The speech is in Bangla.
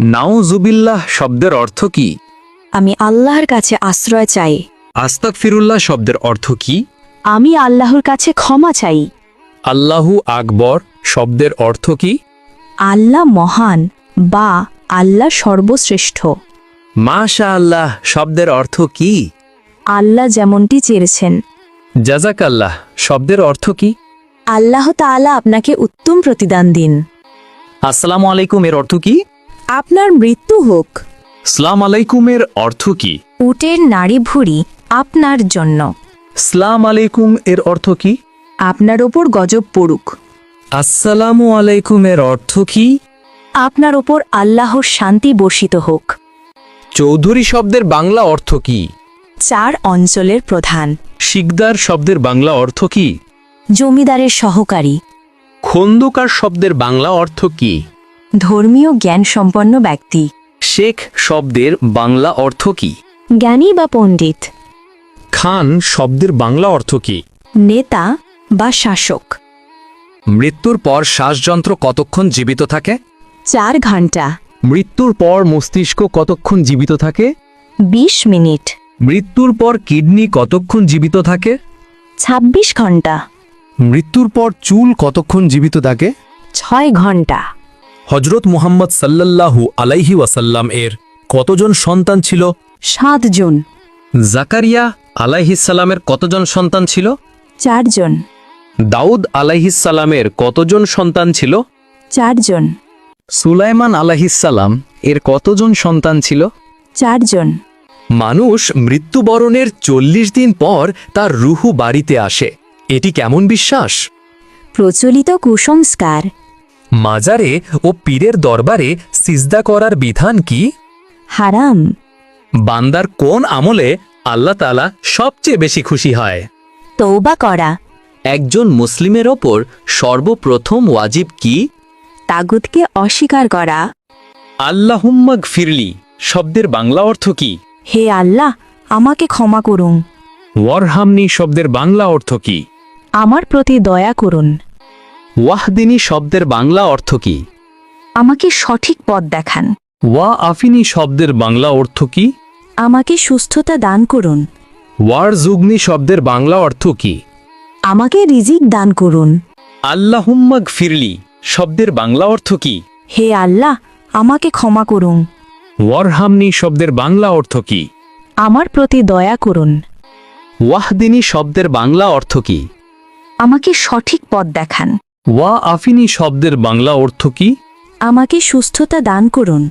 নাউজুবিল্লাহ শব্দের অর্থ কি? আমি আল্লাহর কাছে আশ্রয় চাই। আস্তাগফিরুল্লাহ শব্দের অর্থ কি? আমি আল্লাহর কাছে ক্ষমা চাই। আল্লাহু আকবর শব্দের অর্থ কি? আল্লাহ মহান বা আল্লাহ সর্বশ্রেষ্ঠ। মাশাআল্লাহ শব্দের অর্থ কি? আল্লাহ যেমনটি চেয়েছেন। জাযাকাল্লাহ শব্দের অর্থ কি? আল্লাহ তাআলা আপনাকে উত্তম প্রতিদান দিন। আসসালামু আলাইকুম এর অর্থ কি? আপনার মৃত্যু হোক। সালাম আলাইকুমের অর্থ কি? উটের নাড়ি ভুঁড়ি আপনার জন্য। সালাম আলাইকুম এর অর্থ কি? আপনার ওপর গজব পড়ুক। আসসালামু আলাইকুম এর অর্থ কি? আপনার ওপর আল্লাহর শান্তি বর্ষিত হোক। চৌধুরী শব্দের বাংলা অর্থ কি? 4 অঞ্চলের প্রধান। শিকদার শব্দের বাংলা অর্থ কি? জমিদারের সহকারী। খন্দকার শব্দের বাংলা অর্থ কি? ধর্মীয় জ্ঞান সম্পন্ন ব্যক্তি। শেখ শব্দের বাংলা অর্থ কি? জ্ঞানী বা পণ্ডিত। খান শব্দের বাংলা অর্থ কি? নেতা বা শাসক। মৃত্যুর পর শ্বাসযন্ত্র কতক্ষণ জীবিত থাকে? 4 ঘন্টা। মৃত্যুর পর মস্তিষ্ক কতক্ষণ জীবিত থাকে? 20 মিনিট। মৃত্যুর পর কিডনি কতক্ষণ জীবিত থাকে? 26 ঘন্টা। মৃত্যুর পর চুল কতক্ষণ জীবিত থাকে? 6 ঘন্টা। হজরত মুহাম্মদ সাল্লাল্লাহু আলাইহি ওয়াসাল্লাম এর কতজন সন্তান ছিল? 7 জন। জাকারিয়া আলাইহিসসালামের কতজন সন্তান ছিল? 4 জন। দাউদ আলাইহিসসালামের কতজন সন্তান ছিল? 4 জন। সুলাইমান আলাইহিসসালাম এর কতজন সন্তান ছিল? 4 জন। মানুষ মৃত্যুবরণের 40 দিন পর তার রুহু বাড়িতে আসে, এটি কেমন বিশ্বাস? প্রচলিত কুসংস্কার। মাজারে ও পীরের দরবারে সিজদা করার বিধান কি? হারাম। বান্দার কোন আমলে আল্লাহ তাআলা সবচেয়ে বেশি খুশি হয়? তওবা করা। একজন মুসলিমের ওপর সর্বপ্রথম ওয়াজিব কি? তাগুতকে অস্বীকার করা। আল্লাহুম্মা গফিরলি শব্দের বাংলা অর্থ কি? হে আল্লাহ, আমাকে ক্ষমা করুন। ওয়ারহামনি শব্দের বাংলা অর্থ কি? আমার প্রতি দয়া করুন। ওয়াহদিনী শব্দের বাংলা অর্থ কি? আমাকে সঠিক পথ দেখান। ওয়া আফিনী শব্দের বাংলা অর্থ কি? আমাকে সুস্থতা দান করুন। ওয়ারজুগনি শব্দের বাংলা অর্থ কি? আমাকে রিজিক দান করুন। আল্লাহুম্মা গফিরলি শব্দের বাংলা অর্থ কি? হে আল্লাহ, আমাকে ক্ষমা করুন। ওয়ারহামনি শব্দের বাংলা অর্থ কি? আমার প্রতি দয়া করুন। ওয়াহদিনী শব্দের বাংলা অর্থ কি? আমাকে সঠিক পথ দেখান। ওয়া আফিনী শব্দের বাংলা অর্থ কি? আমাকে সুস্থতা দান করুন।